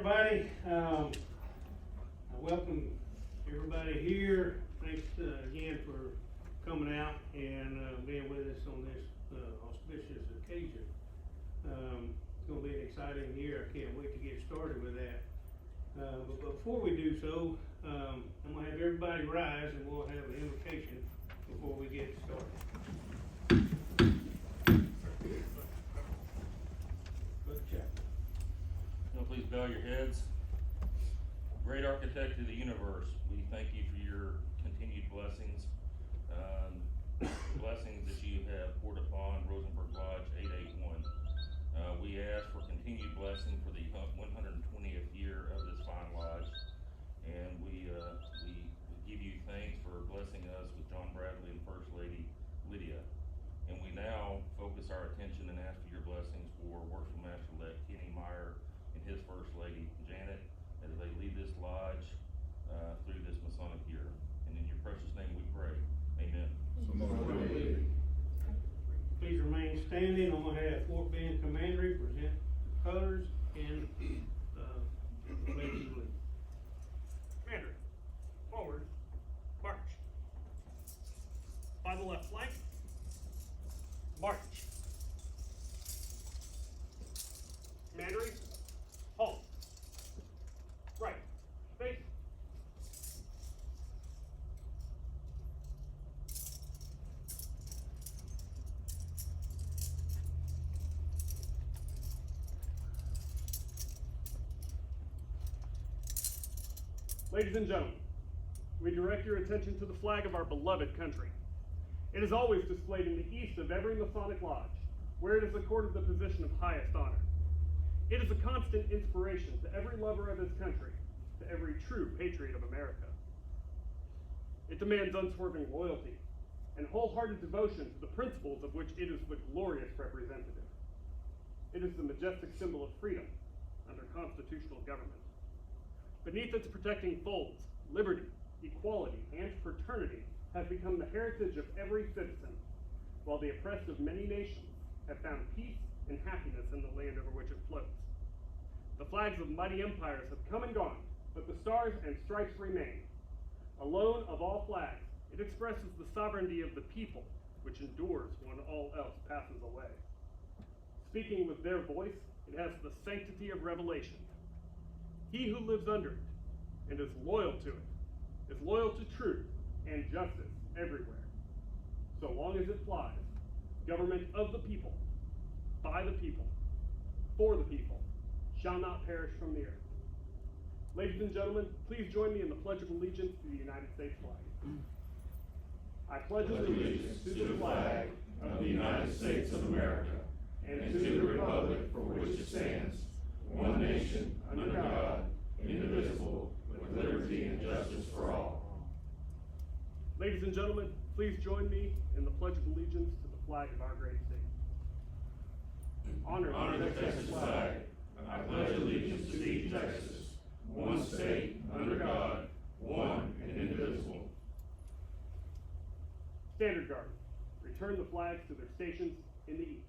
everybody. I welcome everybody here. Thanks again for coming out and being with us on this auspicious occasion. It's going to be an exciting year. I can't wait to get started with that. But before we do so, I'm going to have everybody rise and we'll have an invocation before we get started. Please bow your heads. Great architect of the universe, we thank you for your continued blessings, blessings that you have poured upon Rosenberg Lodge 881. We ask for continued blessing for the 120th year of this fine lodge, and we give you thanks for blessing us with John Bradley and First Lady Lydia. And we now focus our attention and ask for your blessings for Worshipful Master Kenny Meyer and his First Lady Janet as they lead this lodge through this Masonic year. And in your precious name we pray. Amen. Please remain standing. I'm going to have Fort Bend Commandery present the colors and the pledge of allegiance. Commander, forward, march. By the left flank, march. Commandery, halt. Right, face. Ladies and gentlemen, we direct your attention to the flag of our beloved country. It is always displayed in the east of every Masonic lodge, where it is accorded the position of highest honor. It is a constant inspiration to every lover of his country, to every true patriot of America. It demands unswerving loyalty and wholehearted devotion to the principles of which it is the glorious representative. It is the majestic symbol of freedom under constitutional government. Beneath its protecting folds, liberty, equality, and fraternity have become the heritage of every citizen, while the oppressed of many nations have found peace and happiness in the land over which it floats. The flags of mighty empires have come and gone, but the stars and stripes remain. Alone of all flags, it expresses the sovereignty of the people, which endures when all else passes away. Speaking with their voice, it has the sanctity of revelation. He who lives under it and is loyal to it is loyal to truth and justice everywhere. So long as it flies, government of the people, by the people, for the people, shall not perish from the earth. Ladies and gentlemen, please join me in the Pledge of Allegiance to the United States flag. I pledge allegiance to the flag of the United States of America and to the republic for which it stands, one nation, under God, indivisible, with liberty and justice for all. Ladies and gentlemen, please join me in the Pledge of Allegiance to the flag of our great state. Honor the Texas flag. I pledge allegiance to thee, Texas, one state, under God, one and indivisible. Standard Guard, return the flags to their stations in the east.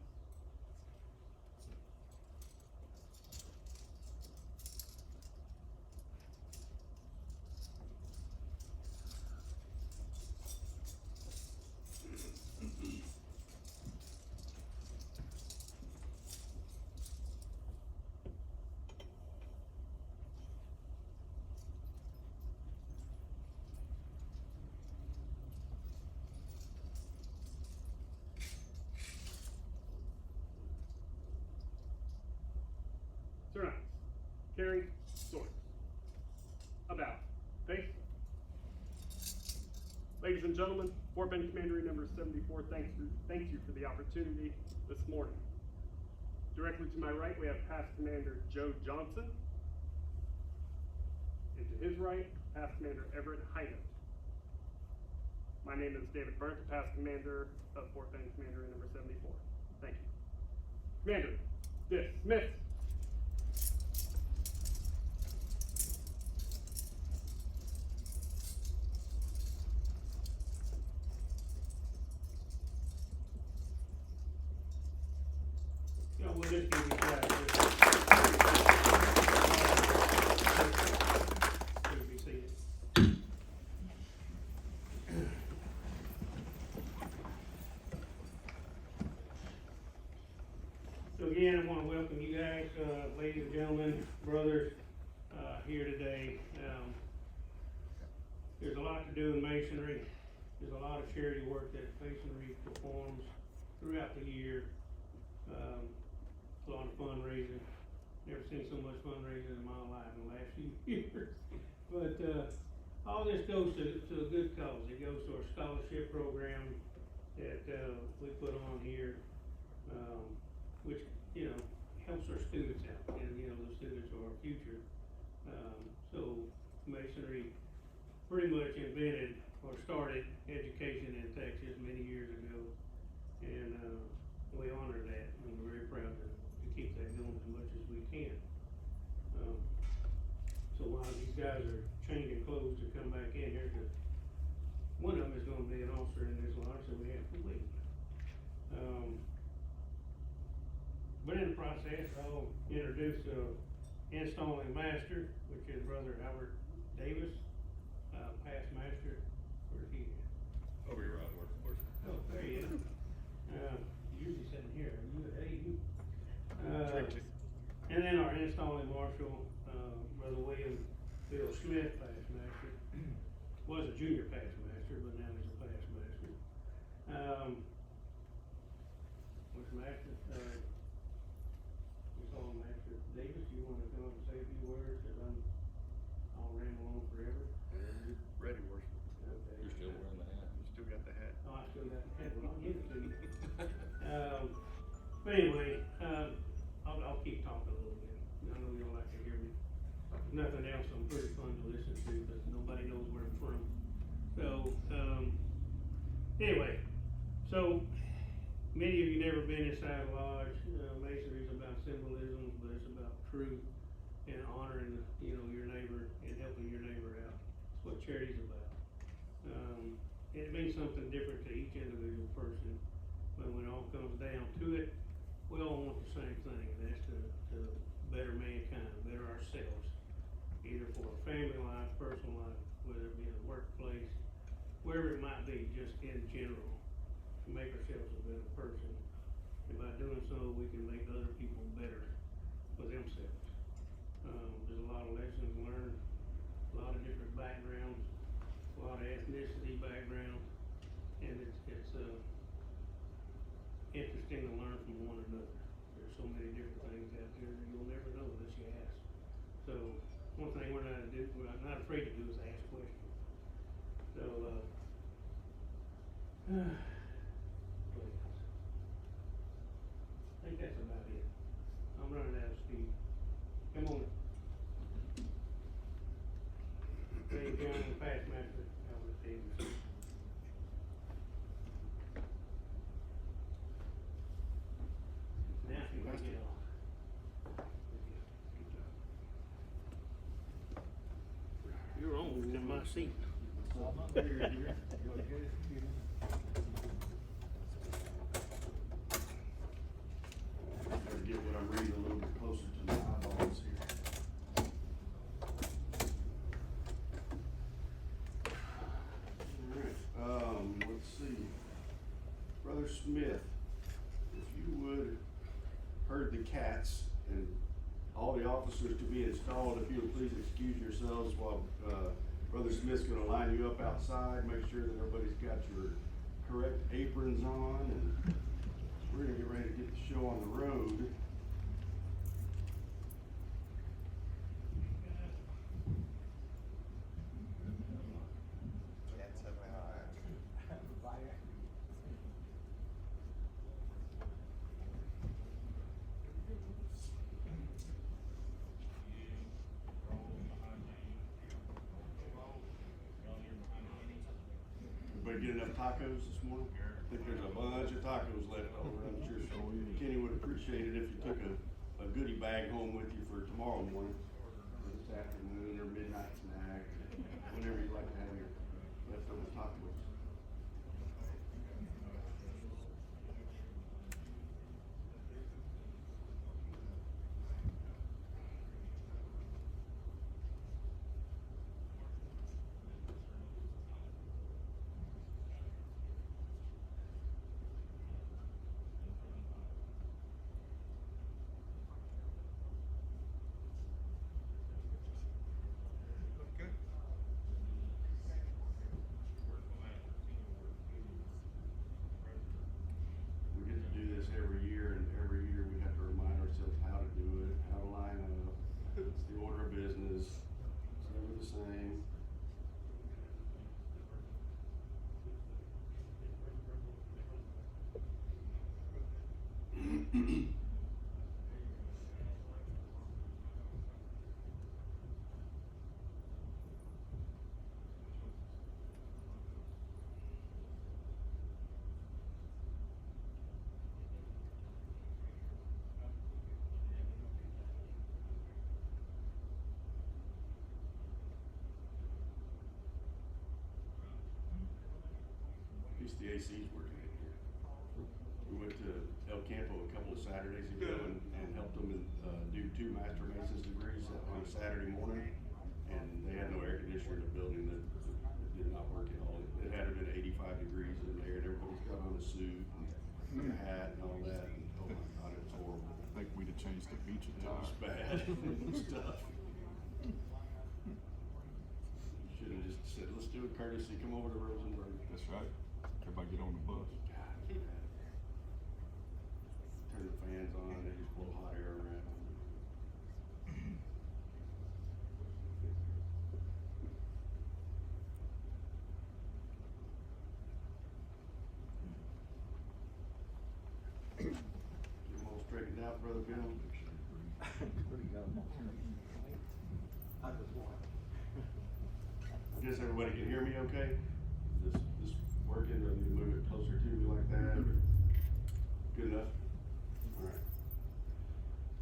Sir Knights, carry swords. About face. Ladies and gentlemen, Fort Bend Commandery number 74 thanks you for the opportunity this morning. Directly to my right, we have Past Commander Joe Johnson. And to his right, Past Commander Everett Hyman. My name is David Burnt, Past Commander of Fort Bend Commandery number 74. Thank you. Commander, dismissed. We'll just give you that. doing masonry. There's a lot of charity work that masonry performs throughout the year. A lot of fundraising. Never seen so much fundraising in my life in the last few years. But all this goes to a good cause. It goes to our scholarship program that we put on here, which, you know, helps our students out. And, you know, the students are our future. So masonry pretty much invented or started education in Texas many years ago. And we honor that, and we're very proud to keep that going as much as we can. So while these guys are changing clothes to come back in here, one of them is gonna be an officer in this lodge, so we have to wait. But in the process, I'll introduce installing master, which is Brother Albert Davis, past master. Where's he at? Over here, Rod. Oh, there he is. Usually sitting here. And then our installing marshal, Brother William Bill Smith, past master. Was a junior past master, but now he's a past master. What's master? Installing master Davis, you wanna come up and say a few words, cause I'll ramble on forever. Ready, worship. Okay. You're still wearing the hat. You still got the hat. Oh, I still got the head, well, I'll give it to you. But anyway, I'll keep talking a little bit. I know y'all like to hear me. If nothing else, I'm pretty fun to listen to, but nobody knows where I'm from. So, anyway, so many of you never been inside a lodge. Masonry is about symbolism, but it's about truth and honoring, you know, your neighbor and helping your neighbor out. That's what charity's about. It means something different to each individual person, but when it all comes down to it, we all want the same thing, and that's to better mankind, better ourselves, either for a family life, personal life, whether it be in the workplace, wherever it might be, just in general, to make ourselves a better person. And by doing so, we can make other people better for themselves. There's a lot of lessons learned, a lot of different backgrounds, a lot of ethnicity background, and it's interesting to learn from one another. There's so many different things out there that you'll never know unless you ask. So, one thing we're not afraid to do is ask questions. So, please. I think that's about it. I'm running out of speed. Come on. Hey, John, the past master, Albert Davis. Now, you can get off. You're on in my seat. Better get what I'm reading a little bit closer to the eyeballs here. Alright, let's see. Brother Smith, if you would herd the cats and all the officers to be installed, if you would please excuse yourselves while Brother Smith's gonna line you up outside, make sure that everybody's got your correct aprons on, and we're gonna get ready to get the show on the road. Everybody get enough tacos this morning? I think there's a bunch of tacos left over, I'm sure Kenny would appreciate it if you took a goodie bag home with you for tomorrow morning, or this afternoon, or midnight snack, whenever you'd like to have your leftover tacos. At least the AC's working in here. We went to El Campo a couple of Saturdays ago and helped them do 2 Master Mason's degrees on a Saturday morning. And they had no air conditioner in the building that did not work at all. It had been 85 degrees in there and everybody's got on a suit and a hat and all that. And, oh my God, it was horrible. I think we'd have changed the beach It attire. was bad and stuff. Should have just said, let's do a courtesy, come over to Rosenberg. That's right. Everybody get on the bus. God, turn the fans on, they just blow hot air around. Get them all straightened out, Brother Bill. I guess everybody can hear me okay? This working, or need to move it closer to me like that, or good enough? Alright.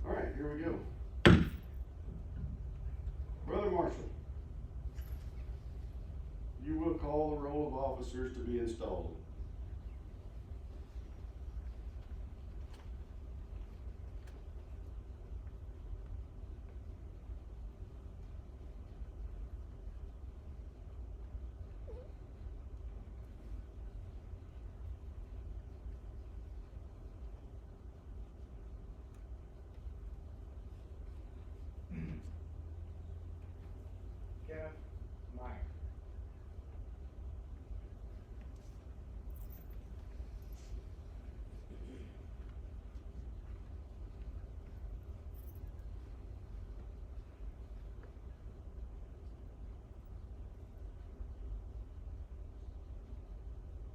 Alright, here we go. Brother Marshall, you will call the roll of officers to be installed. Kenny Meyer.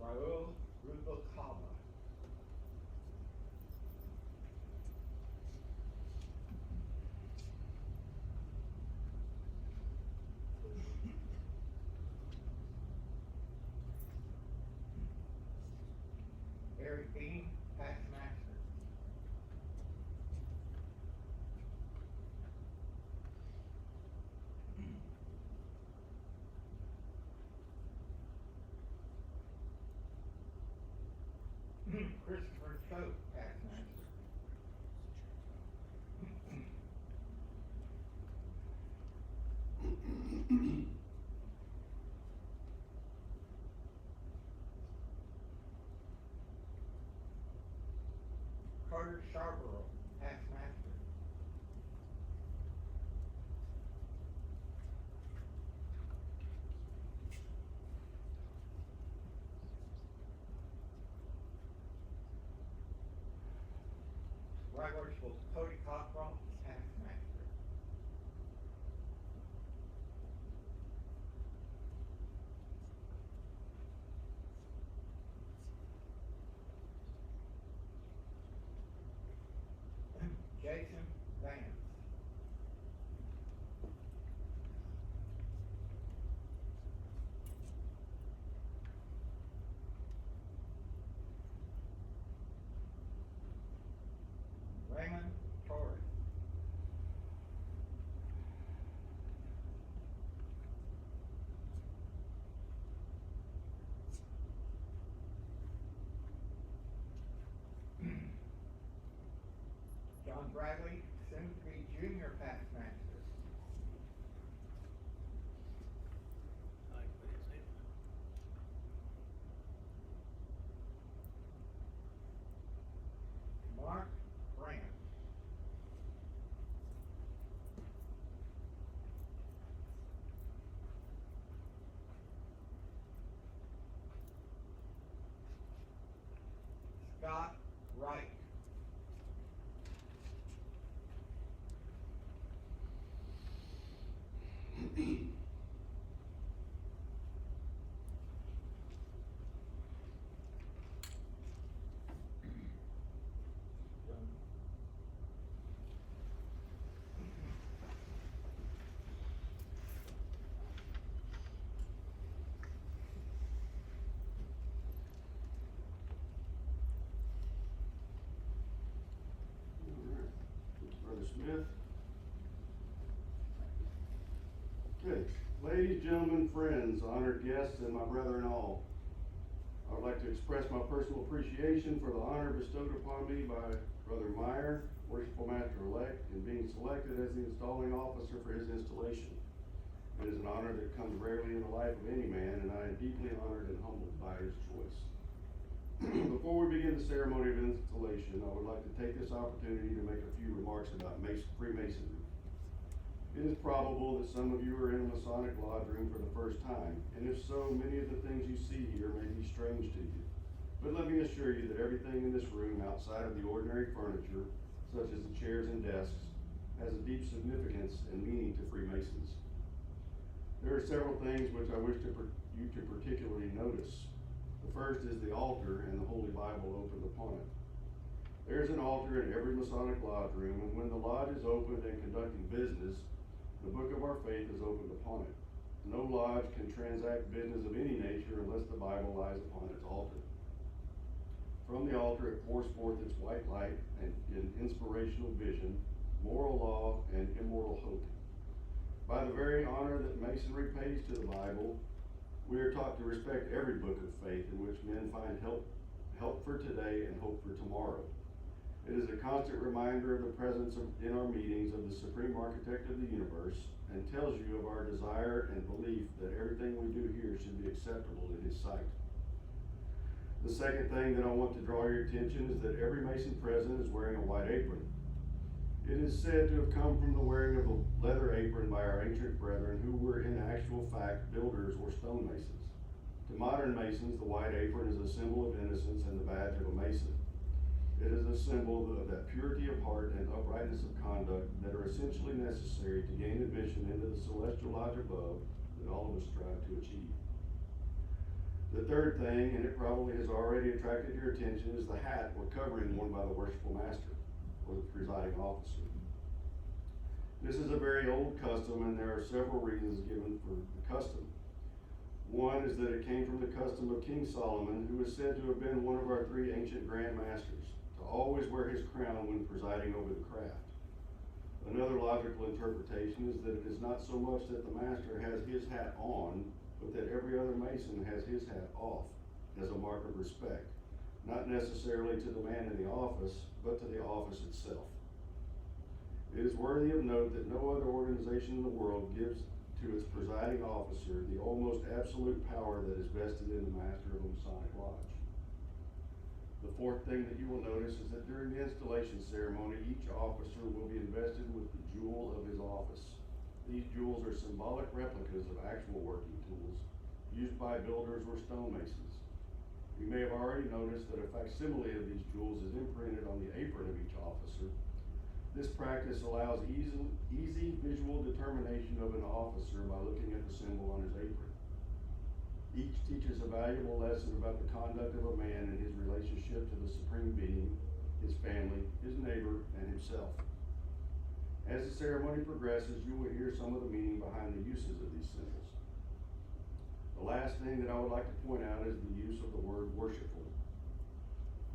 Raul Rubalcaba. Eric Bean, past master. Christopher Choate, past master. Carter Scarborough, past master. Right Worshipful Cody Cockcroft, past master. Jason Vance. Raymond Torres. John Bradley, soon to be junior past master. Like this, Mark Grant. Scott Wright. John gentlemen, friends, honored guests, and my brother-in-all, I would like to express my personal appreciation for the honor bestowed upon me by Brother Meyer, Worshipful Master-elect, in being selected as the installing officer for his installation. It is an honor that comes rarely in the life of any man, and I am deeply honored and humbled by his choice. Before we begin the ceremony of installation, I would like to take this opportunity to make a few remarks about Freemasonry. It is probable that some of you are in a Masonic Lodge room for the first time, and if so, many of the things you see here may be strange to you. But let me assure you that everything in this room, outside of the ordinary furniture, such as the chairs and desks, has a deep significance and meaning to Freemasons. There are several things which I wish you to particularly notice. The first is the altar and the Holy Bible opened upon it. There is an altar in every Masonic Lodge room, and when the lodge is opened and conducting business, the book of our faith is opened upon it. No lodge can transact business of any nature unless the Bible lies upon its altar. From the altar it pours forth its white light and in inspirational vision, moral law, and immortal hope. By the very honor that Masonry pays to the Bible, we are taught to respect every book of faith in which men find help for today and hope for tomorrow. It is a constant reminder of the presence in our meetings of the Supreme Architect of the universe, and tells you of our desire and belief that everything we do here should be acceptable in His sight. The second thing that I want to draw your attention is that every Mason present is wearing a white apron. It is said to have come from the wearing of a leather apron by our ancient brethren who were in actual fact builders or stonemasons. To modern Masons, the white apron is a symbol of innocence and the badge of a Mason. It is a symbol of that purity of heart and uprightness of conduct that are essentially necessary to gain admission into the celestial lodge above that all of us strive to achieve. The third thing, and it probably has already attracted your attention, is the hat or covering worn by the Worshipful Master, or the presiding officer. This is a very old custom, and there are several reasons given for the custom. One is that it came from the custom of King Solomon, who is said to have been one of our three ancient Grand Masters, to always wear his crown when presiding over the craft. Another logical interpretation is that it is not so much that the master has his hat on, but that every other Mason has his hat off as a mark of respect, not necessarily to the man in the office, but to the office itself. It is worthy of note that no other organization in the world gives to its presiding officer the almost absolute power that is vested in the master of a Masonic Lodge. The fourth thing that you will notice is that during the installation ceremony, each officer will be invested with the jewel of his office. These jewels are symbolic replicas of actual working tools used by builders or stonemasons. You may have already noticed that a facsimile of these jewels is imprinted on the apron of each officer. This practice allows easy visual determination of an officer by looking at the symbol on his apron. Each teaches a valuable lesson about the conduct of a man and his relationship to the Supreme Being, his family, his neighbor, and himself. As the ceremony progresses, you will hear some of the meaning behind the uses of these symbols. The last thing that I would like to point out is the use of the word worshipful.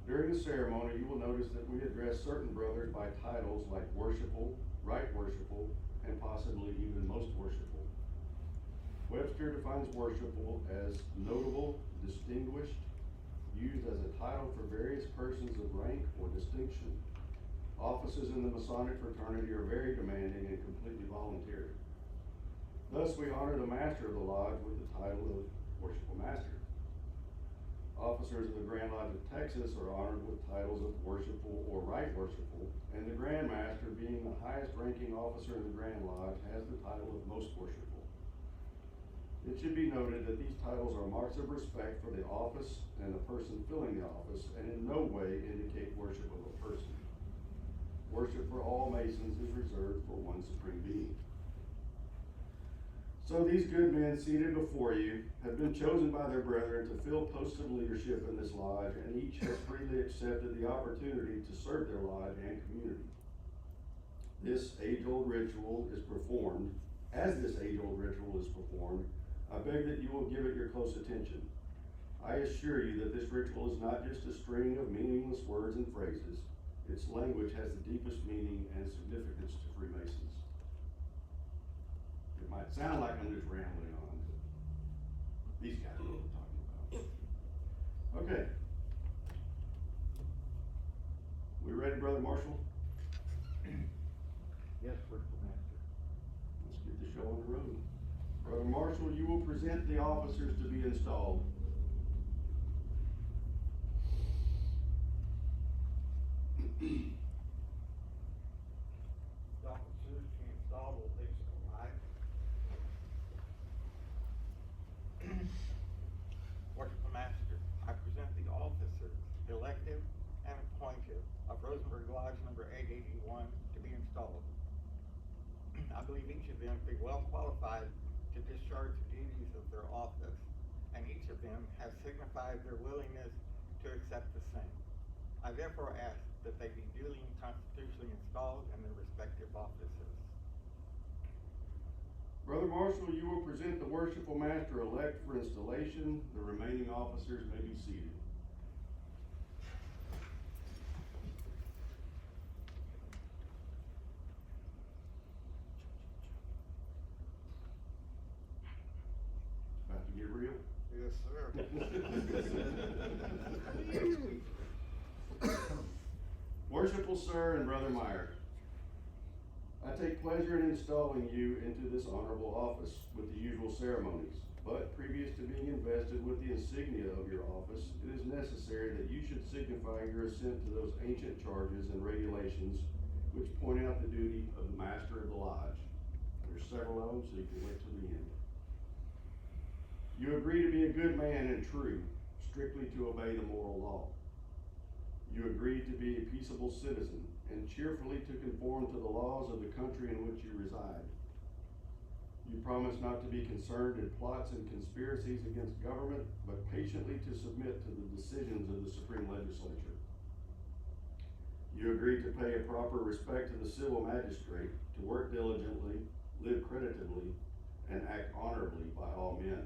During the ceremony, you will notice that we address certain brothers by titles like worshipful, right worshipful, and possibly even most worshipful. Webster defines worshipful as notable, distinguished, used as a title for various persons of rank or distinction. Offices in the Masonic fraternity are very demanding and completely voluntary. Thus, we honor the master of the lodge with the title of Worshipful Master. Officers of the Grand Lodge of Texas are honored with titles of Worshipful or Right Worshipful, and the Grand Master, being the highest ranking officer in the Grand Lodge, has the title of Most Worshipful. It should be noted that these titles are marks of respect for the office and the person filling the office, and in no way indicate worship of a person. Worship for all Masons is reserved for one Supreme Being. So these good men seated before you have been chosen by their brethren to fill posts of leadership in this lodge, and each has freely accepted the opportunity to serve their lodge and community. This age-old ritual is performed. As this age-old ritual is performed, I beg that you will give it your close attention. I assure you that this ritual is not just a string of meaningless words and phrases. Its language has the deepest meaning and significance to Freemasons. It might sound like I'm just rambling on, Marshall? Yes, Worshipful Master. Let's get the show on the road. Brother Marshall, you will present the officers to be installed. The officers to be installed will take some time. Worshipful Master, I present the officers, elected and appointed, of Rosenberg Lodge number 881 to be installed. I believe each of them to be well qualified to discharge the duties of their office, and each of them has signified their willingness to accept the same. I therefore ask that they be duly and constitutionally installed in their respective offices. Brother Marshall, you will present the Worshipful Master-elect for installation. The remaining officers may be seated. About to get real. Yes, sir. Worshipful Sir and Brother Meyer, I take pleasure in installing you into this honorable office with the usual ceremonies. But previous to being invested with the insignia of your office, it is necessary that you should signify your assent to those ancient charges and regulations which point out the duty of the Master of the Lodge. There's several of them, so you can wait till the end. You agree to be a good man and true, strictly to obey the moral law. You agree to be a peaceable citizen and cheerfully to conform to the laws of the country in which you reside. You promise not to be concerned in plots and conspiracies against government, but patiently to submit to the decisions of the Supreme Legislature. You agree to pay a proper respect to the civil magistrate, to work diligently, live creditably, and act honorably by all men.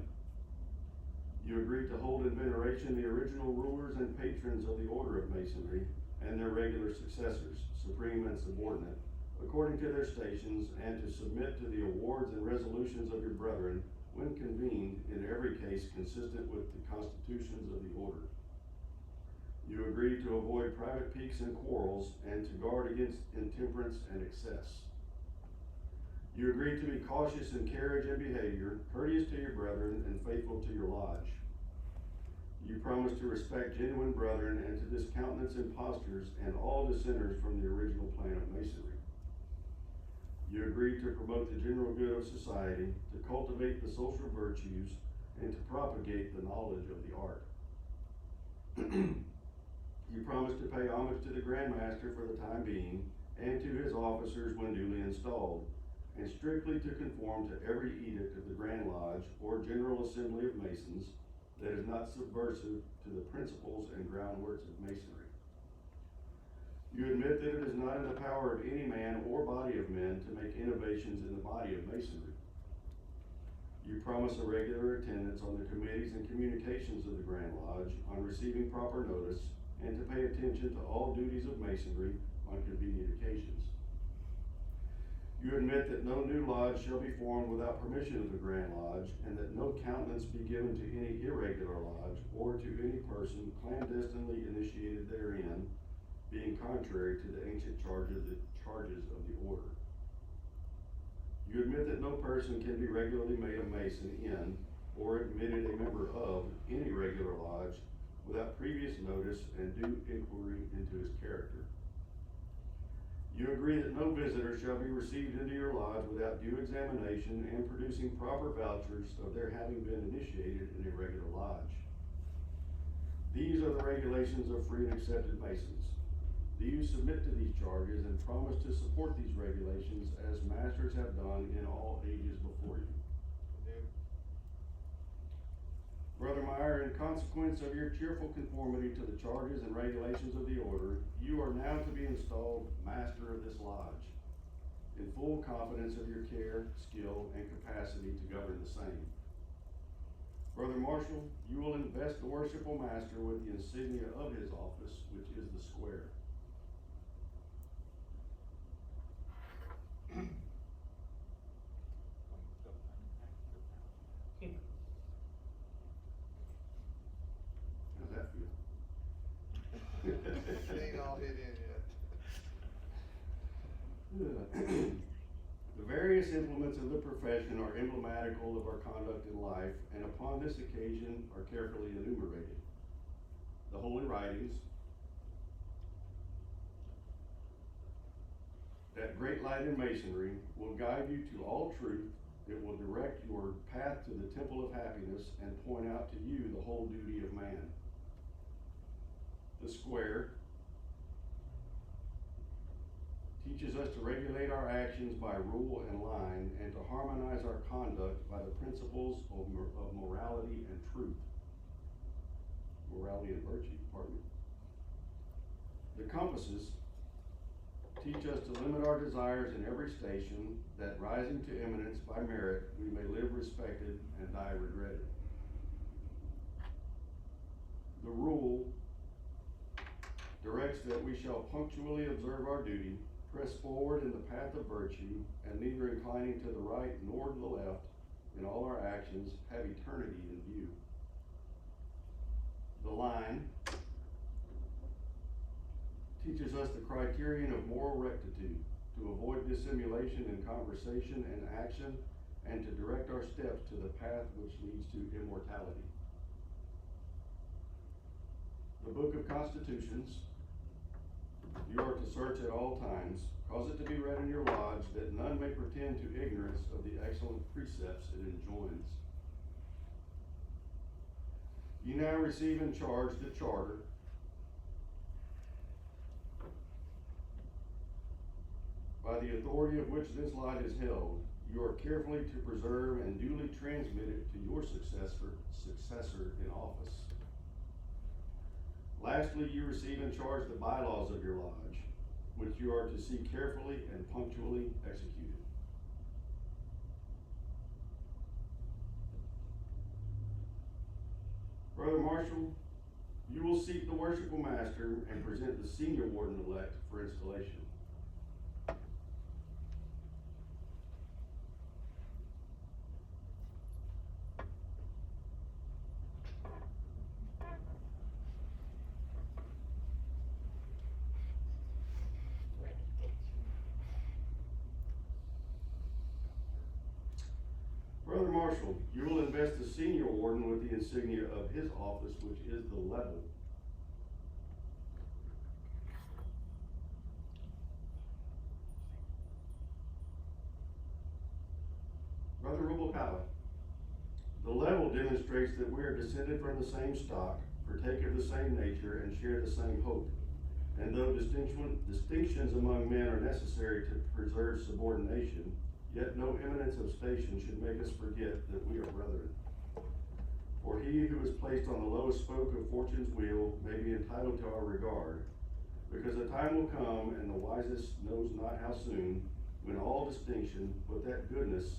You agree to hold in veneration the original rulers and patrons of the Order of Masonry and their regular successors, supreme and subordinate, according to their stations, and to submit to the awards and resolutions of your brethren when convened, in every case consistent with the constitutions of the Order. You agree to avoid private piques and quarrels, and to guard against intemperance and excess. You agree to be cautious in carriage and behavior, courteous to your brethren, and faithful to your lodge. You promise to respect genuine brethren and to discountenance impostors and all dissenters from the original plan of Masonry. You agree to promote the general good of society, to cultivate the social virtues, and to propagate the knowledge of the art. You promise to pay homage to the Grand Master for the time being, and to his officers when duly installed, and strictly to conform to every edict of the Grand Lodge or General Assembly of Masons that is not subversive to the principles and groundworks of Masonry. You admit that it is not in the power of any man or body of men to make innovations in the body of Masonry. You promise a regular attendance on the committees and communications of the Grand Lodge on receiving proper notice, and to pay attention to all duties of Masonry on convenient occasions. You admit that no new lodge shall be formed without permission of the Grand Lodge, and that no countenance be given to any irregular lodge or to any person clandestinely initiated therein, being contrary to the ancient charges of the Order. You admit that no person can be regularly made a Mason in, or admitted a member of, any regular lodge without previous notice and due inquiry into his character. You agree that no visitor shall be received into your lodge without due examination and producing proper vouchers of their having been initiated in a regular lodge. These are the regulations of free and accepted Masons. Do you submit to these charges and promise to support these regulations as masters have done in all ages before you? Brother Meyer, in consequence of your cheerful conformity to the charges and regulations of the Order, you are now to be installed Master of this Lodge, in full confidence of your care, skill, and capacity to govern the same. Brother Marshall, you will invest the Worshipful Master with the insignia of his office, which is the square. How's that feel? It ain't all hit in yet. The various implements of the profession are emblematical of our conduct in life, and upon this occasion are carefully enumerated. The Holy Writings, that great light in Masonry, will guide you to all truth. It will direct your path to the temple of happiness and point out to you the whole duty of man. The Square teaches us to regulate our actions by rule and line, and to harmonize our conduct by the principles of morality and truth. Morality and virtue, pardon me. The Compasses teach us to limit our desires in every station, that rising to eminence by merit, we may live respected and die regretted. The Rule directs that we shall punctually observe our duty, press forward in the path of virtue, and neither inclining to the right nor to the left in all our actions, have eternity in view. The Line teaches us the criterion of moral rectitude, to avoid dissimulation in conversation and action, and to direct our steps to the path which leads to immortality. The Book of Constitutions, you are to search at all times, cause it to be read in your lodge, that none may pretend to ignorance of the excellent precepts it enjoins. You now receive in charge the Charter, by the authority of which this lodge is held. You are carefully to preserve and duly transmit it to your successor in office. Lastly, you receive in charge the bylaws of your lodge, which you are to see carefully and punctually executed. Brother Marshall, you will seek the Worshipful Master and present the Senior Warden-elect for installation. Brother Marshall, you will invest the Senior Warden with the insignia of his office, which is the level. Brother Rubalcaba, the level demonstrates that we are descended from the same stock, partake of the same nature, and share the same hope. And though distinctions among men are necessary to preserve subordination, yet no eminence of station should make us forget that we are brethren. For he who is placed on the lowest spoke of fortune's wheel may be entitled to our regard, because the time will come, and the wisest knows not how soon, when all distinction, but that goodness,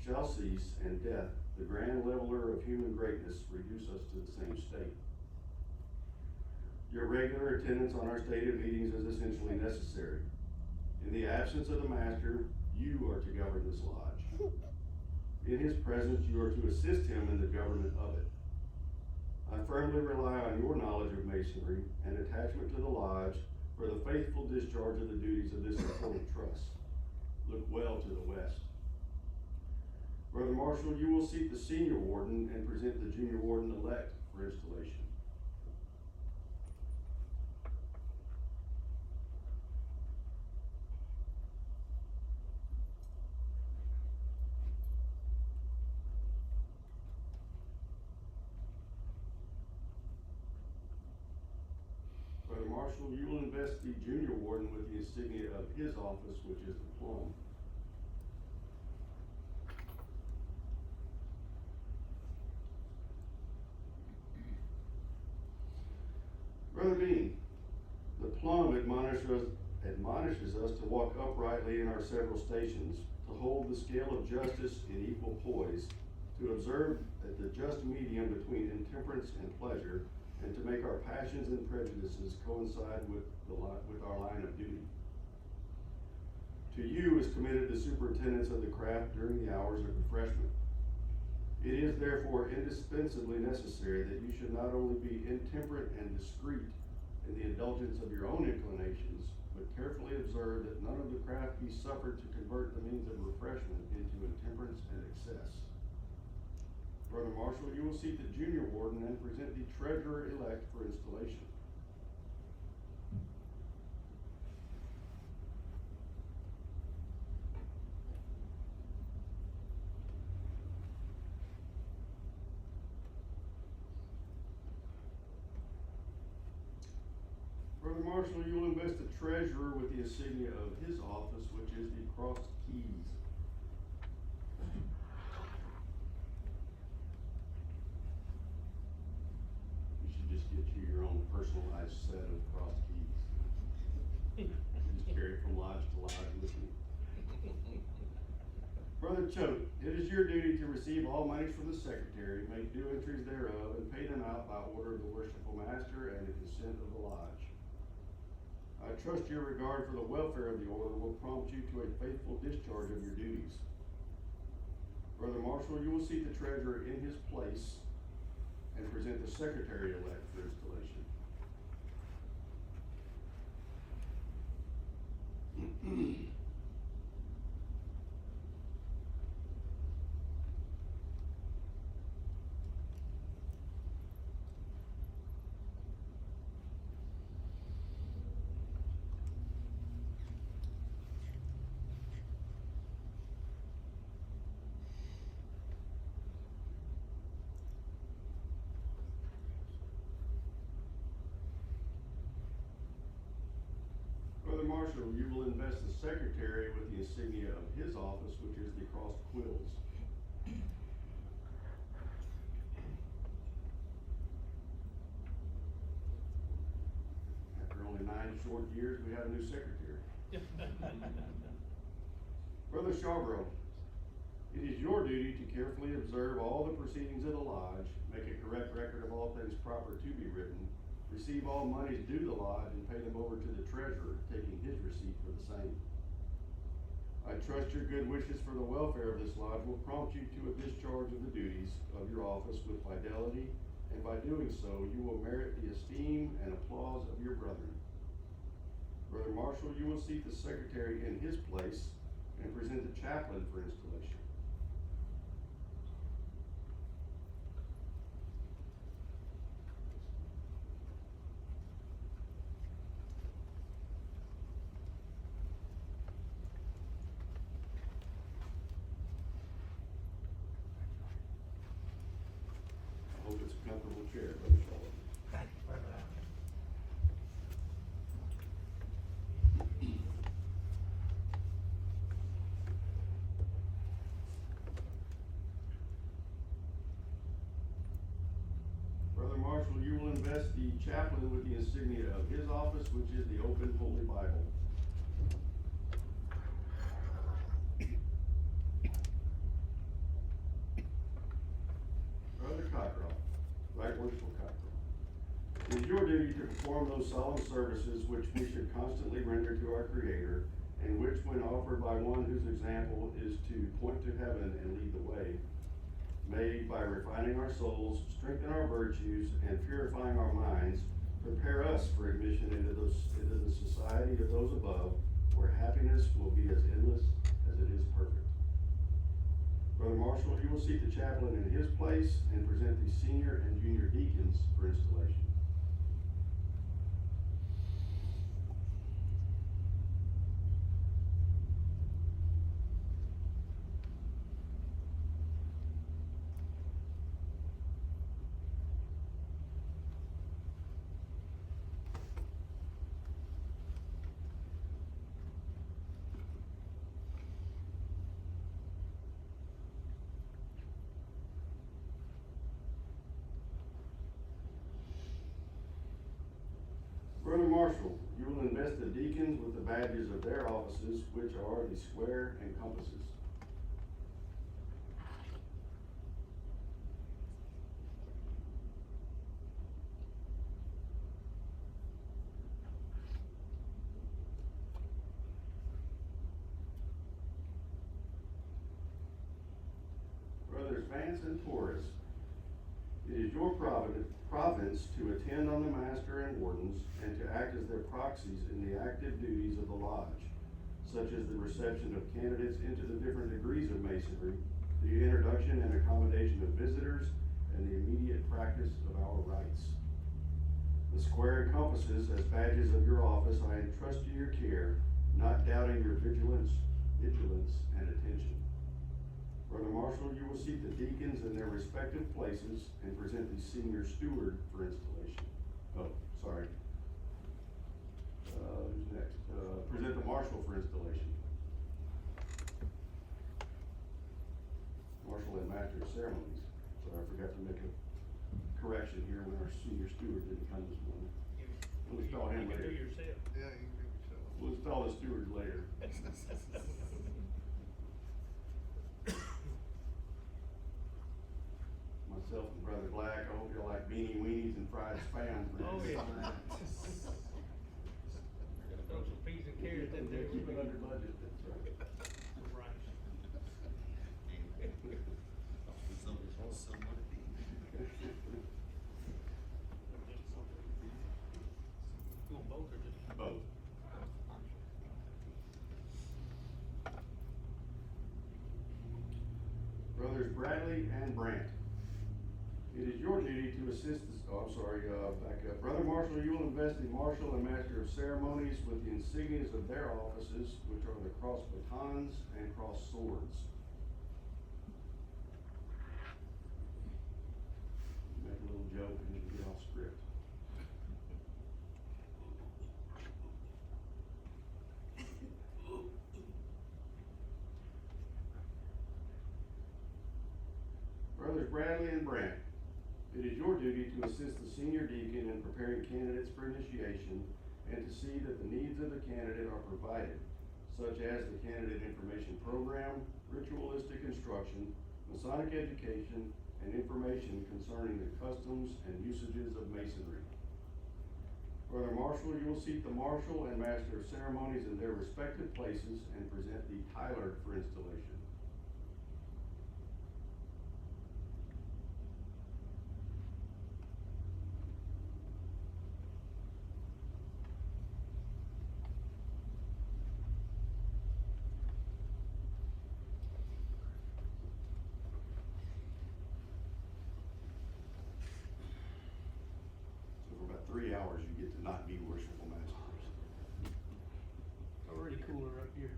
shall cease, and death, the grand leveler of human greatness, reduce us to the same state. Your regular attendance on our stated meetings is essentially necessary. In the absence of the Master, you are to govern this lodge. In his presence, you are to assist him in the government of it. I firmly rely on your knowledge of Masonry and attachment to the lodge for the faithful discharge of the duties of this important trust. Look well to the west. Brother Marshall, you will seek the Senior Warden and present the Junior Warden-elect for installation. Brother Marshall, you will invest the Junior Warden with the insignia of his office, which is the plum. Brother Bean, the plum admonishes us to walk uprightly in our several stations, to hold the scale of justice in equal poise, to observe the just medium between intemperance and pleasure, and to make our passions and prejudices coincide with our line of duty. To you is committed the superintendence of the craft during the hours of refreshment. It is therefore indispensably necessary that you should not only be intemperate and discreet in the indulgence of your own inclinations, but carefully observe that none of the craft be suffered to convert the means of refreshment into intemperance and excess. Brother Marshall, you will seat the junior warden and present the treasurer-elect for installation. Brother Marshall, you will invest the treasurer with the insignia of his office, which is the crossed keys. You should just get you your own personalized set of crossed keys. Just carry it from lodge to lodge with you. Brother Choate, it is your duty to receive all monies from the secretary, make due entries thereof, and pay them out by order of the Worshipful Master and the consent of the lodge. I trust your regard for the welfare of the order will prompt you to a faithful discharge of your duties. Brother Marshall, you will seat the treasurer in his place and present the secretary-elect for installation. Brother Marshall, you will invest the secretary with the insignia of his office, which is the crossed quills. After only 9 short years, we have a new secretary. Brother Charbrough, it is your duty to carefully observe all the proceedings of the lodge, make a correct record of all things proper to be written, receive all monies due the lodge, and pay them over to the treasurer, taking his receipt for the same. I trust your good wishes for the welfare of this lodge will prompt you to a discharge of the duties of your office with fidelity, and by doing so, you will merit the esteem and applause of your brethren. Brother Marshall, you will seat the secretary in his place and present the chaplain for installation. I hope it's a comfortable chair, Brother Charlotte. Thank you, Brother. Brother Marshall, you will invest the chaplain with the insignia of his office, which is the open Holy Bible. Brother Cockcroft, Right Worshipful Cockcroft, it is your duty to perform those solemn services which we should constantly render to our Creator, and which, when offered by one whose example is to point to heaven and lead the way, may, by refining our souls, strengthen our virtues, and purifying our minds, prepare us for admission into the society of those above, where happiness will be as endless as it is perfect. Brother Marshall, you will seat the chaplain in his place and present the senior and junior deacons for installation. Brother Marshall, you will invest the deacons with the badges of their offices, which are the square and compasses. Brothers Vance and Torres, It is your province to attend on the master and wardens and to act as their proxies in the active duties of the lodge, such as the reception of candidates into the different degrees of masonry, the introduction and accommodation of visitors, and the immediate practice of our rites. The square and compasses as badges of your office I entrust to your care, not doubting your vigilance, and attention. Brother Marshall, you will seat the deacons in their respective places and present the senior steward for installation. Oh, sorry. Who's next? Present the marshal for installation. Marshal and master of ceremonies. So I forgot to make a correction here when our senior steward didn't come this morning. We'll install him later. You can do yourself. Yeah, you can do it yourself. We'll install the stewards later. Myself and Brother Black, I hope you like beanie weenies and fried spam. Oh, yeah. Throw some peas and carrots in there. Keep it under budget, that's right. Right. You want both or just? Both. Brothers Bradley and Brandt. It is your duty to assist back up. Brother Marshall, you will invest the Marshal and Master of Ceremonies with the insignias of their offices, which are the cross batons and cross swords. Make a little joke and you get off script. Brothers Bradley and Brandt, it is your duty to assist the senior deacon in preparing candidates for initiation and to see that the needs of the candidate are provided, such as the candidate information program, ritualistic instruction, Masonic education, and information concerning the customs and usages of masonry. Brother Marshall, you will seat the Marshal and Master of Ceremonies in their respective places and present the Tyler for installation. So for about 3 hours, you get to not be worshipful masters. Already cooler up here.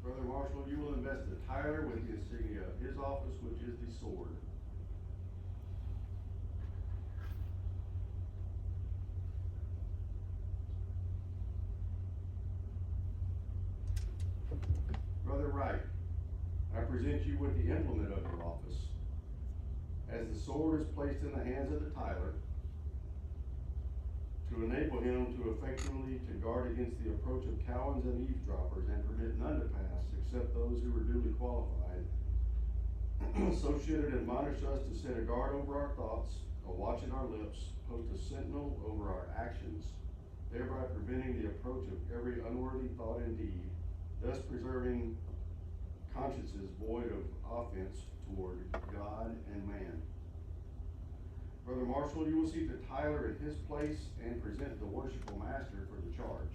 Brother Marshall, you will invest the Tyler with the insignia of his office, which is the sword. Brother Wright, I present you with the implement of your office. As the sword is placed in the hands of the Tyler, to enable him to effectually to guard against the approach of cowens and eavesdroppers and permit none to pass except those who are duly qualified. So should it admonish us to set a guard over our thoughts, a watch in our lips, post a sentinel over our actions, thereby preventing the approach of every unworthy thought and deed, thus preserving consciences void of offense toward God and man. Brother Marshall, you will seat the Tyler in his place and present the worshipful master for the charge.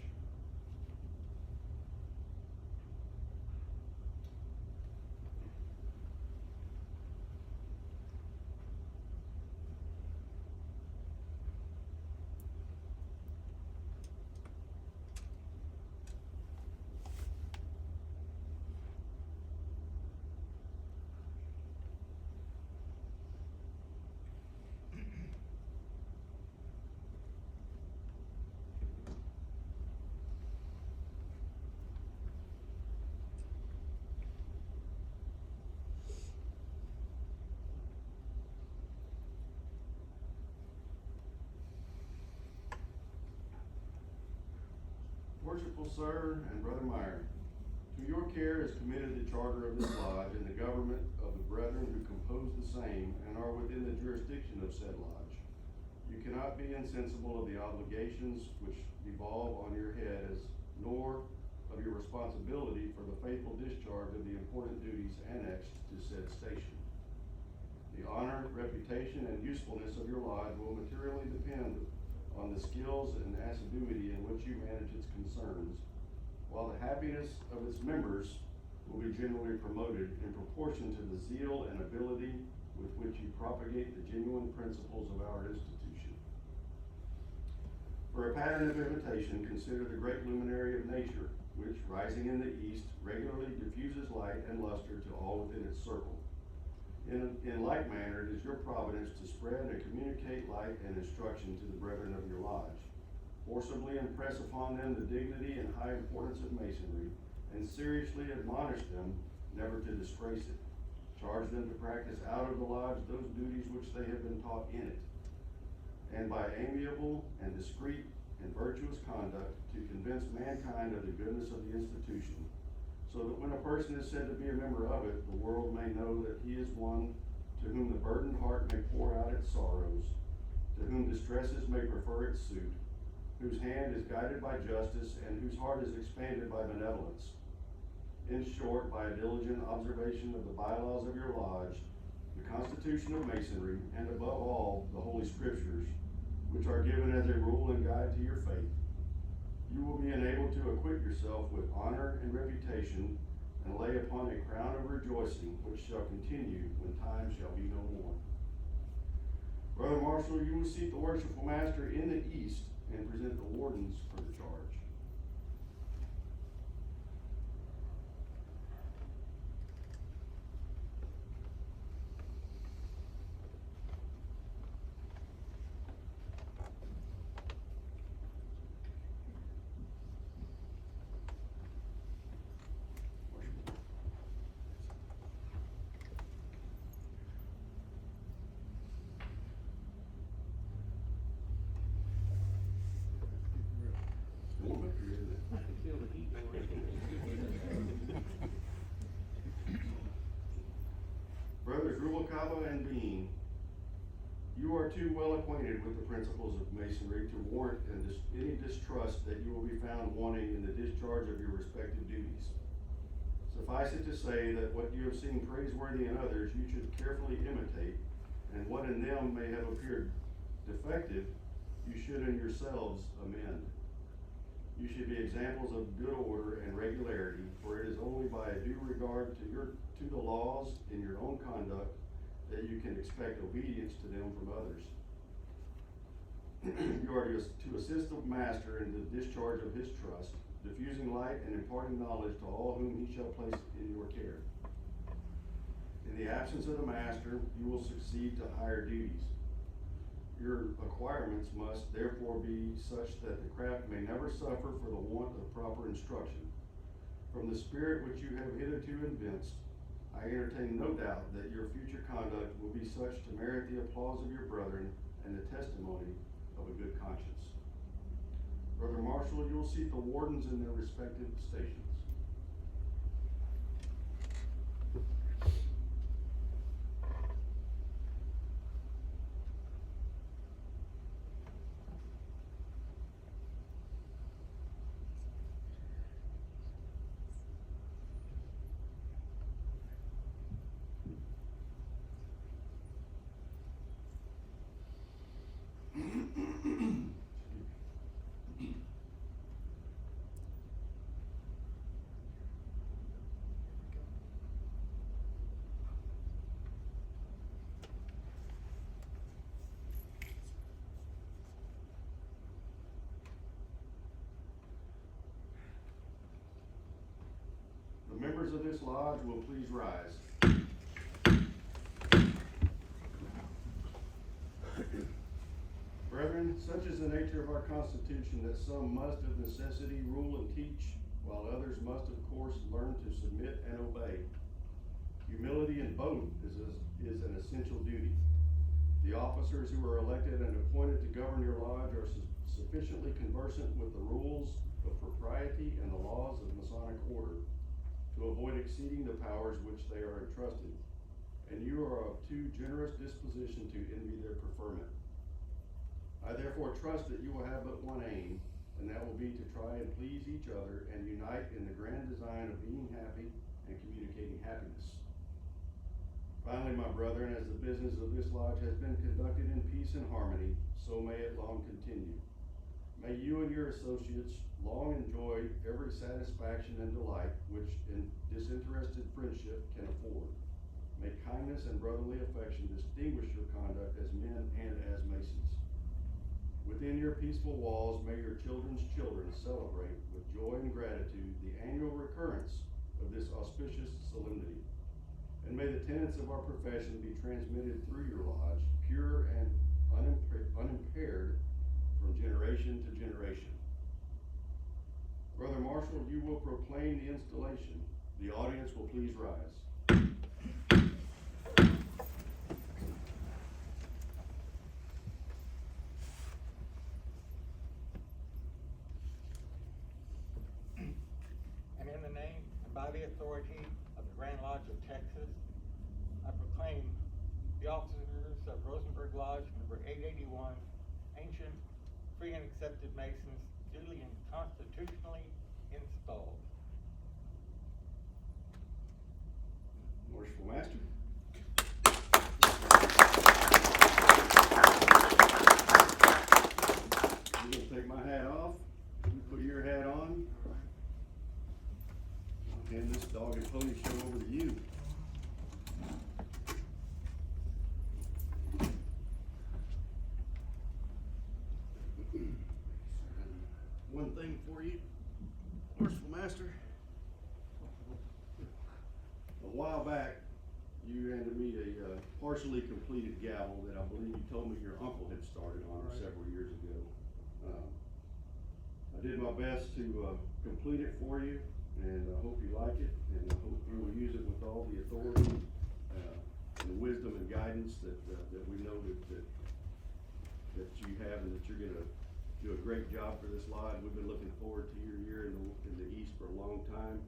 Worshipful Sir and Brother Meyer, to your care is committed the charter of this lodge and the government of the brethren who compose the same and are within the jurisdiction of said lodge. You cannot be insensible of the obligations which devolve on your head, nor of your responsibility for the faithful discharge of the important duties annexed to said station. The honor, reputation, and usefulness of your lodge will materially depend on the skills and assiduity in which you manage its concerns, while the happiness of its members will be generally promoted in proportion to the zeal and ability with which you propagate the genuine principles of our institution. For a pattern of imitation, consider the great luminary of nature, which, rising in the east, regularly diffuses light and luster to all within its circle. In like manner, it is your providence to spread and communicate light and instruction to the brethren of your lodge. Forcibly impress upon them the dignity and high importance of Masonry, and seriously admonish them never to disgrace it. Charge them to practice out of the lodge those duties which they have been taught in it, and by amiable and discreet and virtuous conduct to convince mankind of the goodness of the institution, so that when a person is said to be a member of it, the world may know that he is one to whom the burdened heart may pour out its sorrows, to whom distresses may prefer its suit, whose hand is guided by justice, and whose heart is expanded by benevolence. In short, by a diligent observation of the bylaws of your lodge, the Constitution of Masonry, and above all, the Holy Scriptures, which are given as a rule and guide to your faith, you will be enabled to acquit yourself with honor and reputation, and lay upon a crown of rejoicing, which shall continue when time shall be no more. Brother Marshal, you will seat the Worshipful Master in the east and present the wardens for the charge. Warm up here, isn't it? I can feel the heat already. Brothers Rubalcaba and Bean, you are too well acquainted with the principles of Masonry to warrant any distrust that you will be found wanting in the discharge of your respective duties. Suffice it to say that what you have seen praiseworthy in others, you should carefully imitate, and what in them may have appeared defective, you should in yourselves amend. You should be examples of good order and regularity, for it is only by a due regard to the laws in your own conduct that you can expect obedience to them from others. You are to assist the master in the discharge of his trust, diffusing light and imparting knowledge to all whom he shall place in your care. In the absence of the master, you will succeed to higher duties. Your acquirements must therefore be such that the craft may never suffer for the want of proper instruction. From the spirit which you have hitherto evinced, I entertain no doubt that your future conduct will be such to merit the applause of your brethren and the testimony of a good conscience. Brother Marshal, you will seat the wardens in their respective stations. The members of this lodge will please rise. Brethren, such is the nature of our Constitution that some must of necessity rule and teach, while others must of course learn to submit and obey. Humility in both is an essential duty. The officers who are elected and appointed to govern your lodge are sufficient sufficiently conversant with the rules of propriety and the laws of Masonic order to avoid exceeding the powers which they are entrusted, and you are of too generous disposition to envy their preferment. I therefore trust that you will have but one aim, and that will be to try and please each other and unite in the grand design of being happy and communicating happiness. Finally, my brethren, as the business of this lodge has been conducted in peace and harmony, so may it long continue. May you and your associates long enjoy every satisfaction and delight which in disinterested friendship can afford. May kindness and brotherly affection distinguish your conduct as men and as Masons. Within your peaceful walls, may your children's children celebrate with joy and gratitude the annual recurrence of this auspicious solemnity. And may the tenets of our profession be transmitted through your lodge, pure and unimpaired from generation to generation. Brother Marshall, you will proclaim the installation. The audience will please rise. And in the name and by the authority of the Grand Lodge of Texas, I proclaim the officers of Rosenberg Lodge number 881, ancient, free and accepted Masons, duly and constitutionally installed. Worshipful Master. I'm gonna take my hat off. You put your hat on. I'll hand this dog and pony show over to you. One thing for you, Worshipful Master. A while back, you handed me a partially completed gavel that I believe you told me your uncle had started on several years ago. I did my best to complete it for you, and I hope you like it, and I hope you will use it with all the authority and the wisdom and guidance that we know that you have, and that you're gonna do a great job for this lodge. We've been looking forward to your year in the East for a long time.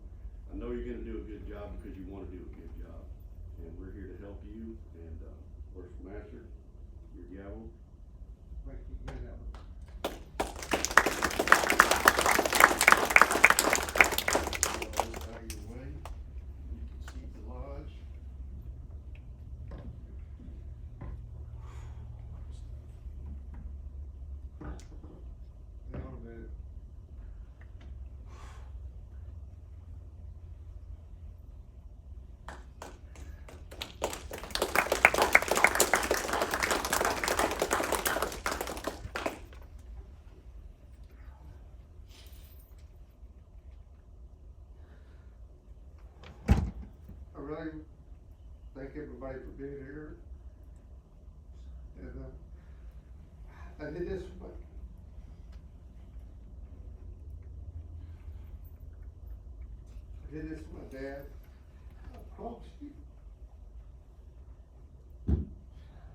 I know you're gonna do a good job because you wanna do a good job, and we're here to help you. And Worshipful Master, your gavel. Thank you, good Alan. All this out of your way. You can see the lodge. Hang on a minute. I really thank everybody for being here. And I did this for my dad. I promise you.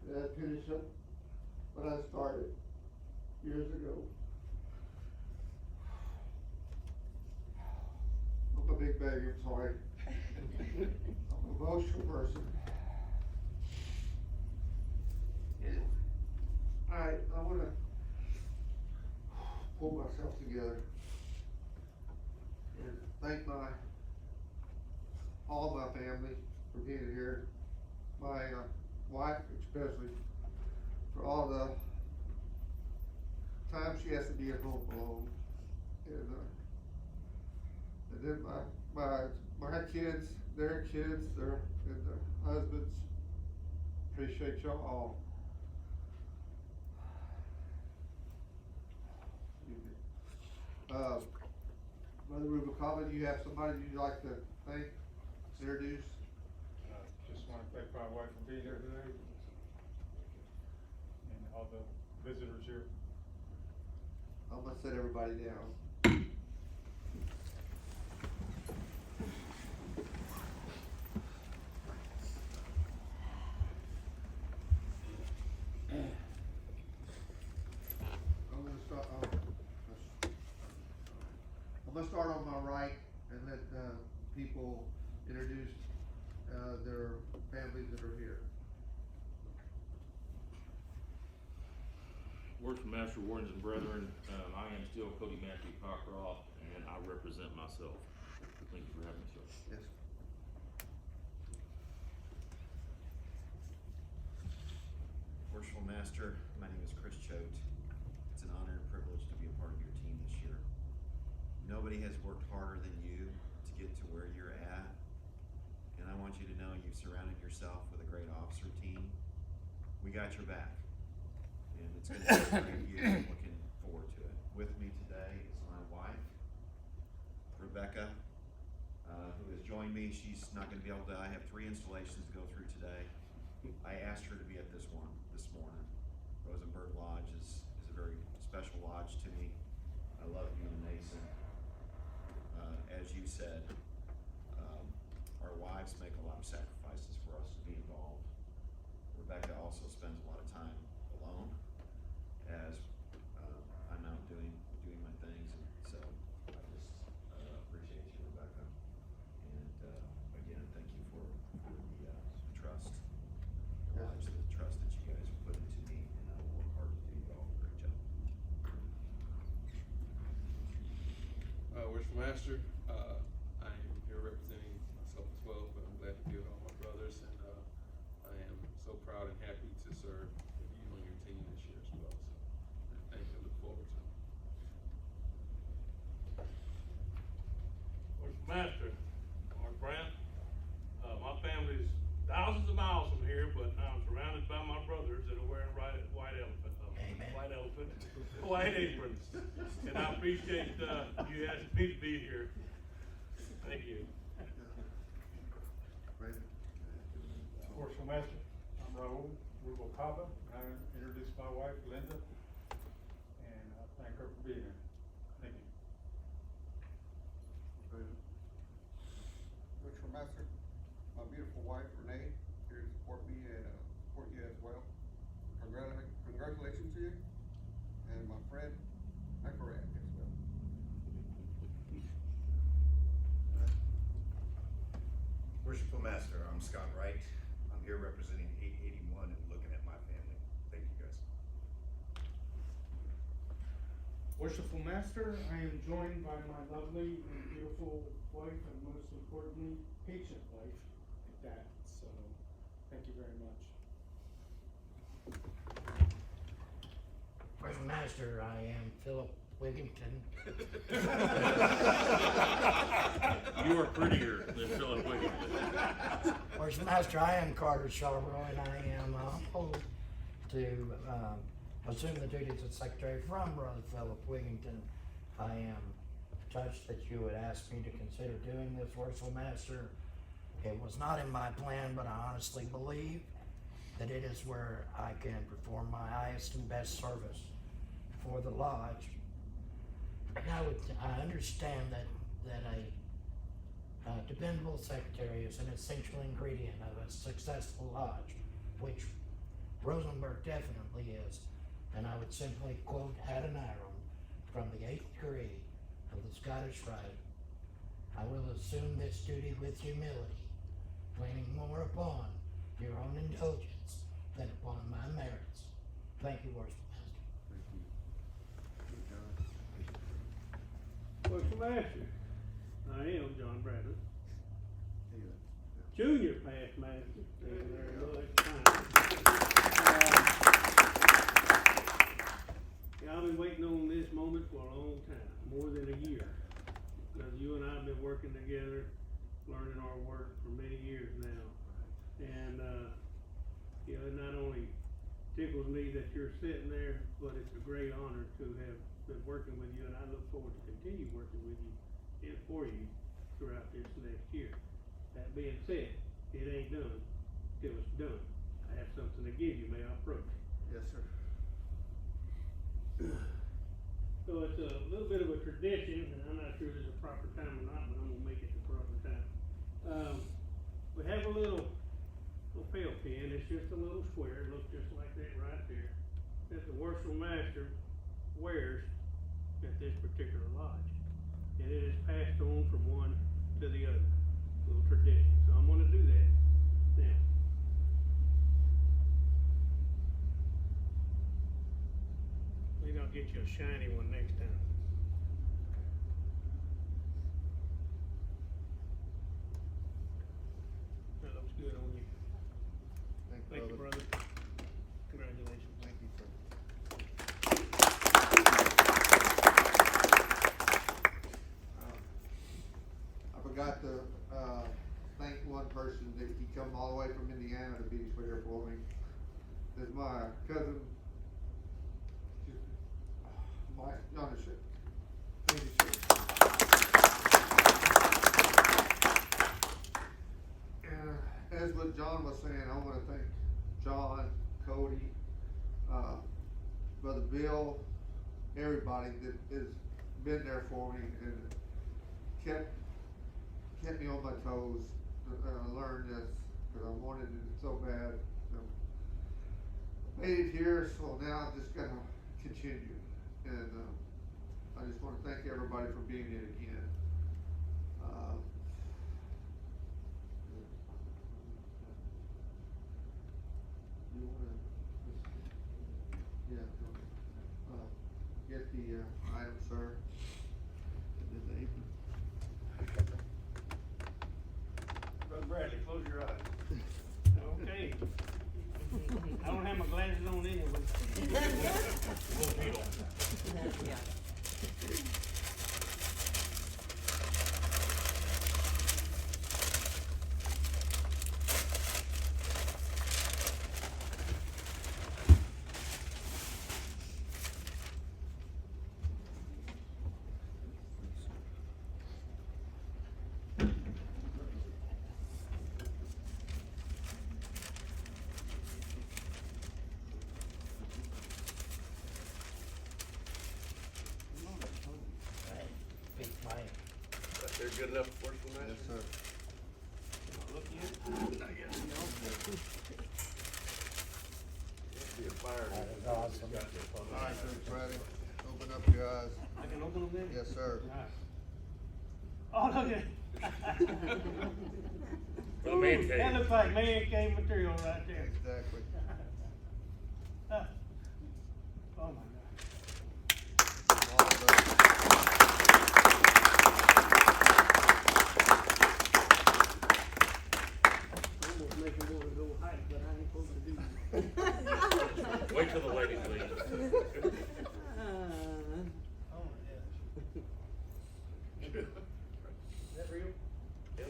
That I finish up what I started years ago. I'm a big baby, I'm sorry. I'm an emotional person. I wanna pull myself together and thank all my family for being here. My wife especially, for all the time she has to be at home alone. And then my kids, their kids, and their husbands. Appreciate y'all all. Brother Rubicava, do you have somebody you'd like to thank, introduce? Just want to thank my wife for being here today, and all the visitors here. I'm gonna set everybody down. I'm gonna start. gonna start on my right and let, people introduce, their families that are here. Worshipful Master, Wardens and Brethren, I am still Cody Matthew Cockcroft, and I represent myself. Thank you for having me, sir. Yes. Worshipful Master, my name is Chris Choate. It's an honor and privilege to be a part of your team this year. Nobody has worked harder than you to get to where you're at, and I want you to know you've surrounded yourself with a great officer team. We got your back, and it's going to be a great year. I'm looking forward to it. With me today is my wife, Rebecca, who has joined me. She's not going to be able to. I have 3 installations to go through today. I asked her to be at this one this morning. Rosenberg Lodge is a very special lodge to me. I love being a Mason. As you said, our wives make a lot of sacrifices for us to be involved. Rebecca also spends a lot of time alone as I'm out doing my things, and so I just appreciate you, Rebecca. And again, thank you for the trust. The trust that you guys have put into me, and I will work hard to do y'all a great job. Worshipful Master, I am here representing myself as well, but I'm glad to be with all my brothers, and I am so proud and happy to serve with you and your team this year as well. So thank you, I look forward to it. Worshipful Master, Mark Brandt, my family's thousands of miles from here, but I'm surrounded by my brothers that are wearing white aprons. And I appreciate you asking me to be here. Thank you. Worshipful Master, I'm Raul Rubalcaba, and I introduce my wife, Linda, and I thank her for being here. Thank you. Worshipful Master, my beautiful wife Renee, here to support me and support you as well. Congratulations to you, and my friend Nicorette as well. Worshipful Master, I'm Scott Wright. I'm here representing 881 and looking at my family. Thank you, guys. Worshipful Master, I am joined by my lovely and beautiful wife, and most importantly, patient wife at that. So, thank you very much. Worshipful Master, I am Philip Wigington. You are prettier than Philip Wigington. Worshipful Master, I am Carter Charborough, and I am humbled to assume the duties of Secretary from Brother Philip Wigington. I am touched that you would ask me to consider doing this, Worshipful Master. It was not in my plan, but I honestly believe that it is where I can perform my highest and best service for the lodge. I understand that a dependable secretary is an essential ingredient of a successful lodge, which Rosenberg definitely is. And I would simply quote Adoniram from the 8th degree of the Scottish Rite. I will assume this duty with humility, leaning more upon your own indulgence than upon my merits. Thank you, Worshipful Master. Worshipful Master, I am John Bradley, Junior Past Master. Thank you very much. I've been waiting on this moment for a long time, more than a year, because you and I have been working together, learning our work for many years now. And you know, it not only tickles me that you're sitting there, but it's a great honor to have been working with you, and I look forward to continue working with you and for you throughout this next year. That being said, it ain't done till it's done. I have something to give you. May I approach? Yes, sir. So it's a little bit of a tradition, and I'm not sure there's a proper time or not, but I'm gonna make it the proper time. We have a little lapel pin. It's just a little square. It looks just like that right there, that the Worshipful Master wears at this particular lodge. and it is passed on from one to the other. Little tradition. So I'm gonna do that now. Maybe I'll get you a shiny one next time. That looks good on you. Thank you, brother. Congratulations. Thank you, sir. I forgot to, thank one person that he come all the way from Indiana to be here for me. This is my cousin, my younger sister. Thank you, sir. And as what John was saying, I wanna thank John, Cody, Brother Bill, everybody that has been there for me and kept me on my toes. I learned this, cause I wanted it so bad. Made it here, so now I'm just gonna continue. And, I just wanna thank everybody for being here again. You wanna, yeah, get the, item, sir. And then the apron. Brother Bradley, close your eyes. Okay. I don't have my glasses on anyway. They're good enough for Worshipful Master? Yes, sir. Look yet? Not yet. Must be a fire. That is awesome. Alright, Brother Bradley, open up your eyes. I can open them then? Yes, sir. Oh, look at it. The man cave. That looks like man cave material right there. Exactly. Oh my God. All the- Almost making me wanna go hike, but I ain't supposed to do that. Wait till the ladies leave. Oh, yeah. Is that real?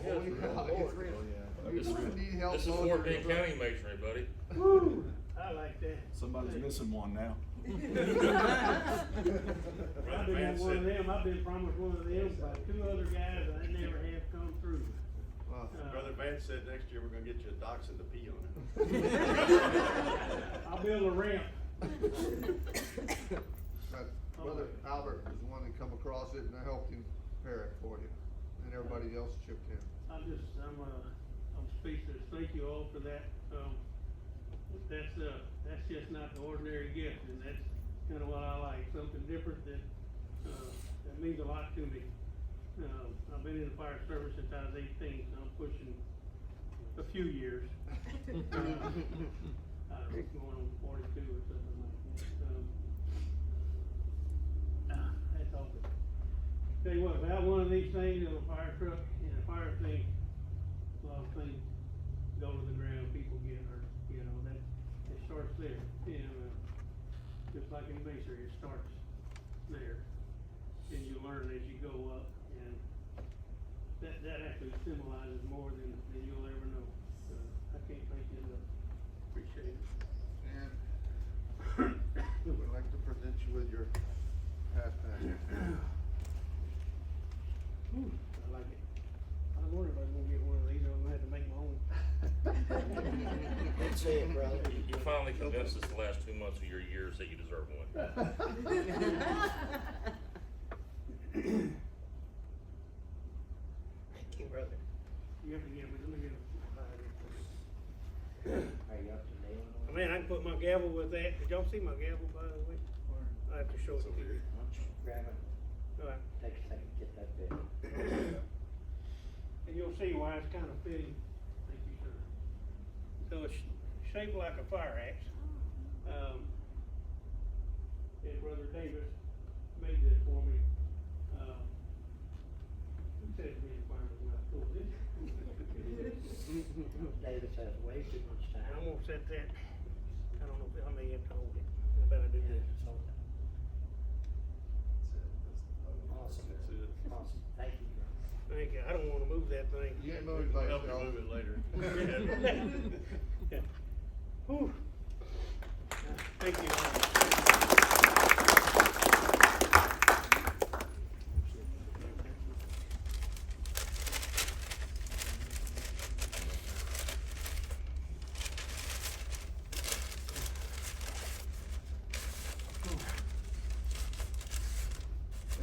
Holy cow, it's real. You need help. This is loading Fort your Bend truck. County masonry, buddy. Woo, I like that. Somebody's missing one now. I've been one of them, I've been promised one of them by two other guys, and they never have come through. Wow. Brother Vance said next year we're gonna get you a dachshund to pee on it. I'll build a ramp. But Brother Albert was the one that come across it and I helped him prepare it for you. And everybody else chipped in. I'm speechless. Thank you all for that. That's just not the ordinary gift, and that's kinda what I like, something different that means a lot to me. I've been in the fire service since I was 18, so I'm pushing a few years. Going on 42 or something like that. That's awesome. Tell you what, without one of these things in a fire truck, in a fire thing, a lot of things go to the ground, people get hurt, it starts there, just like in masonry, it starts there. And you learn as you go up, and that actually symbolizes more than you'll ever know. I can't thank you enough, appreciate it. And we'd like to present you with your past master. Ooh, I like it. I was wondering if I was gonna get one of these, I was gonna have to make my own. Let's see it, brother. You finally convinced us the last 2 months of your years that you deserve one. Thank you, brother. You have to give me, let me get a. Are you up to date on all Man, I can put my gavel with that. Did y'all see my gavel, by the way? I have to show it to you. Why don't you grab it, All right. take a second, get that bit. why it's kind of fitting. Thank you, sir. So it's shaped like a fire axe. And Brother Davis made this for me. He said to me in fireman when I told this. Davis has way too much time. I'm gonna set that, I don't know if I may have to hold it. I better do this. So, awesome. Awesome. Thank you. Thank you. I don't wanna move that thing. You ain't moving by Help you yourself. move it later. Yeah. Whew. Thank you.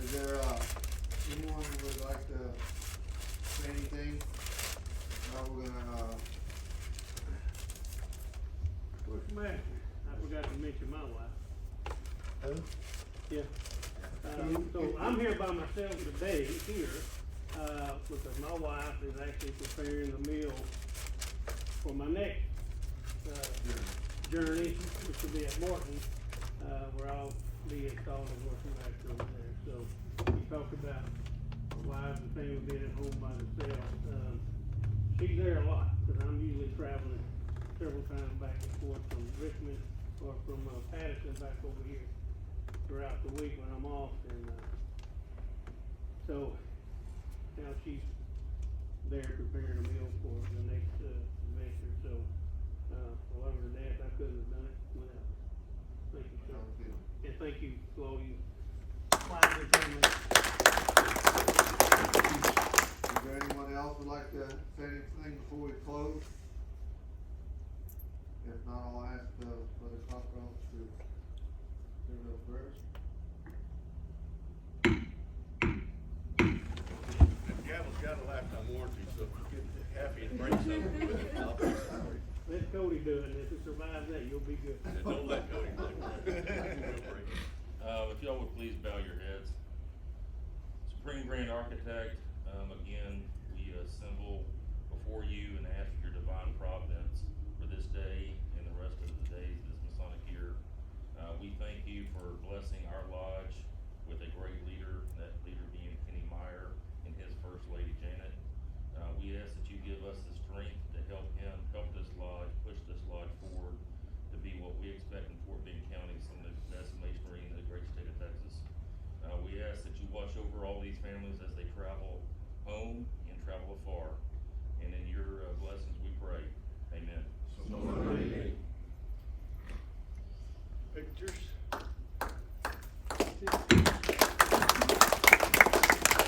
Is there, anyone who would like to say anything? Now we're gonna, What's the matter? I forgot to mention my wife. Who? Yeah. So I'm here by myself today here, because my wife is actually preparing the meal for my next, journey, which will be at Morton, where I'll be installed as worship master over there. So we talked about wives and things being at home by themselves. She's there a lot, because I'm usually traveling several times back and forth from Richmond or from Patterson back over here throughout the week when I'm off, and so now she's there preparing a meal for the next adventure. So along with that, I couldn't have done it without her. Thank you, sir. And thank you to all you wives and families. is there anyone else would like to say anything before we close? If not, I'll ask, Brother Cockroach to do those prayers. The gavel's got a lifetime warranty, so if you get happy and break something with it, I'll be sorry. Let Cody do it, and if it survives that, you'll be good. And don't let Cody break it. If y'all would please bow your heads. Supreme Grand Architect, again, we assemble before you and ask for your divine providence for this day and the rest of the days of this Masonic year. We thank you for blessing our lodge with a great leader, that leader being Kenny Meyer and his First Lady Janet. We ask that you give us the strength to help him, help this lodge, push this lodge forward to be what we expect in Fort Bend County, some of the best masonry in the great state of Texas. We ask that you watch over all these families as they travel home and travel afar. And in your blessings we pray. Amen. So